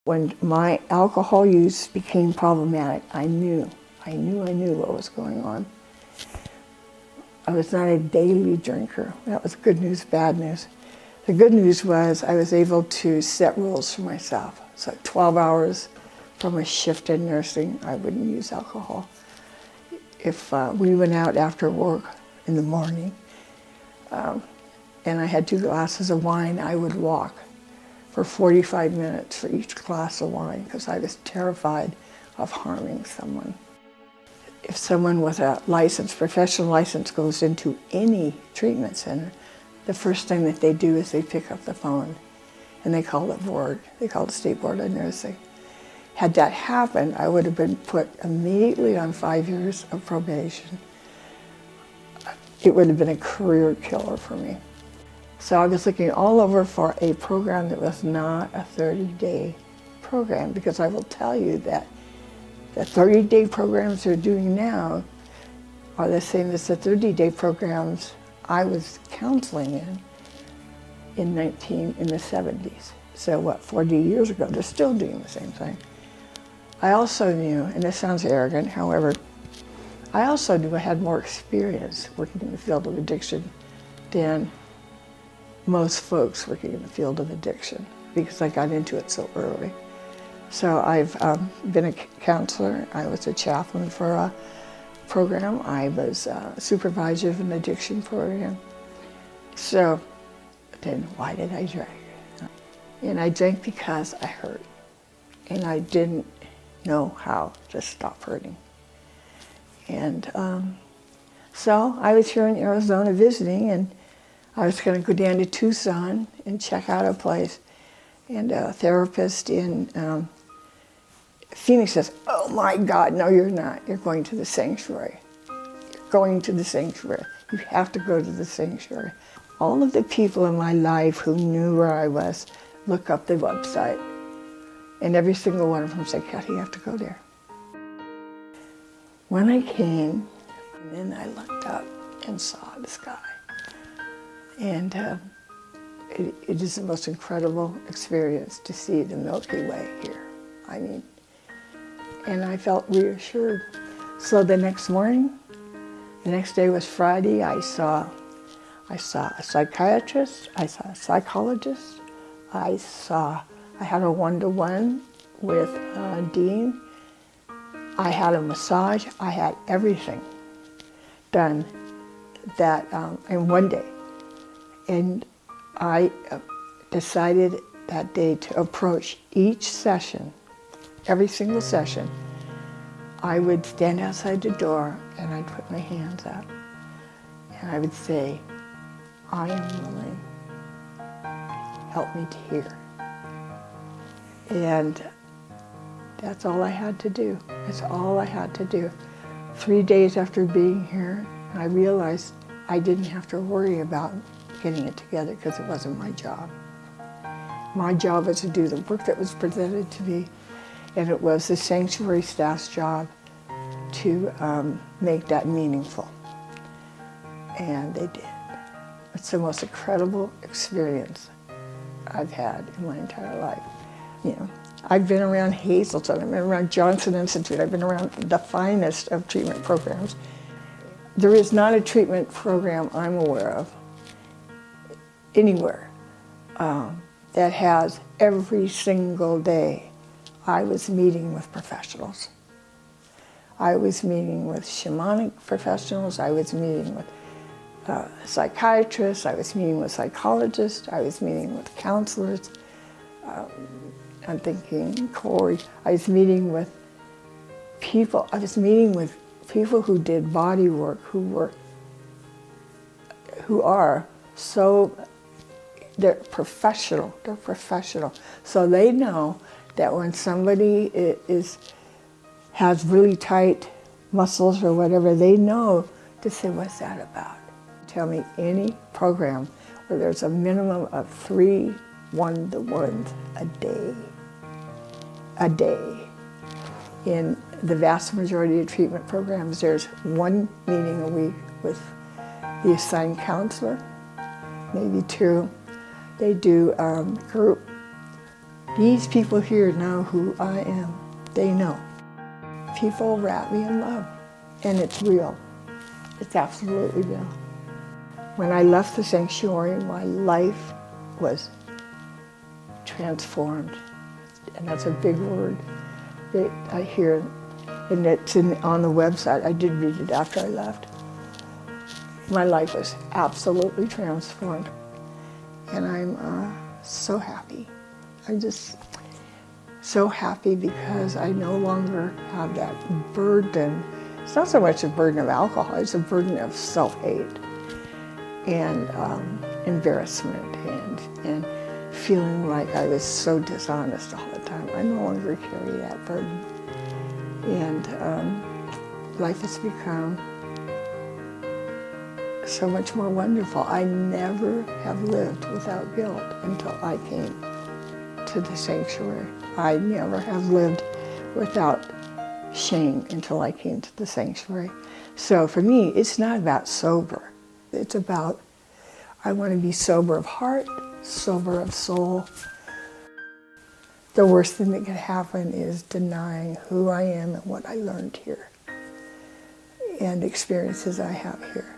When my alcohol use became problematic, I knew what was going on. I was not a daily drinker. That was good news, bad news. The good news was I was able to set rules for myself. So 12 hours from a shift in nursing, I wouldn't use alcohol. If we went out after work in the morning and I had 2 glasses of wine, I would walk for 45 minutes for each glass of wine because I was terrified of harming someone. If someone with a license, professional license, goes into any treatment center, the first thing that they do is they pick up the phone and they call the board. They call the State Board of Nursing. Had that happened, I would have been put immediately on 5 years of probation. It would have been a career killer for me. So I was looking all over for a program that was not a 30-day program, because I will tell you that the 30-day programs they're doing now are the same as the 30-day programs I was counseling in the 70s. So what, 40 years ago, they're still doing the same thing. I also knew, and this sounds arrogant, however, I also knew I had more experience working in the field of addiction than most folks working in the field of addiction, because I got into it so early. So I've been a counselor. I was a chaplain for a program. I was a supervisor of an addiction program. So then why did I drink? And I drank because I hurt. And I didn't know how to stop hurting. And so I was here in Arizona visiting, and I was going to go down to Tucson and check out a place. And a therapist in Phoenix says, "Oh my God, no you're not. You're going to the sanctuary. You're going to the sanctuary. You have to go to the sanctuary." All of the people in my life who knew where I was look up the website. And every single one of them said, "Cathy, you have to go there." When I came, and then I looked up and saw the sky. And it is the most incredible experience to see the Milky Way here. I mean, and I felt reassured. So the next morning, the next day was Friday, I saw a psychiatrist, I saw a psychologist, I had a one-to-one with Dean, I had a massage, I had everything done that in one day. And I decided that day to approach each session, every single session. I would stand outside the door and I'd put my hands out. And I would say, "I am willing. Help me to hear." And that's all I had to do. That's all I had to do. 3 days after being here, I realized I didn't have to worry about getting it together because it wasn't my job. My job was to do the work that was presented to me, and it was the sanctuary staff's job to make that meaningful. And they did. It's the most incredible experience I've had in my entire life. You know, I've been around Hazelton, I've been around Johnson Institute, I've been around the finest of treatment programs. There is not a treatment program I'm aware of anywhere that has every single day I was meeting with professionals. I was meeting with shamanic professionals, I was meeting with psychiatrists, I was meeting with psychologists, I was meeting with counselors. I'm thinking, Corey, I was meeting with people who did body work, who are so, they're professional. So they know that when somebody has really tight muscles or whatever, they know to say, "What's that about?" Tell me any program where there's a minimum of 3 one-to-ones a day. In the vast majority of treatment programs, there's 1 meeting a week with the assigned counselor, maybe 2. They do group These people here know who I am. They know. People wrap me in love, and it's real. It's absolutely real. When I left the sanctuary, my life was transformed. And that's a big word that I hear, and it's on the website. I did read it after I left. My life was absolutely transformed, and I'm so happy. I'm just so happy because I no longer have that burden. It's not so much a burden of alcohol, it's a burden of self-hate and embarrassment and feeling like I was so dishonest all the time. I no longer carry that burden. And life has become so much more wonderful. I never have lived without guilt until I came to the sanctuary. I never have lived without shame until I came to the sanctuary. So for me, it's not about sober. It's about, I want to be sober of heart, sober of soul. The worst thing that could happen is denying who I am and what I learned here and experiences I have here.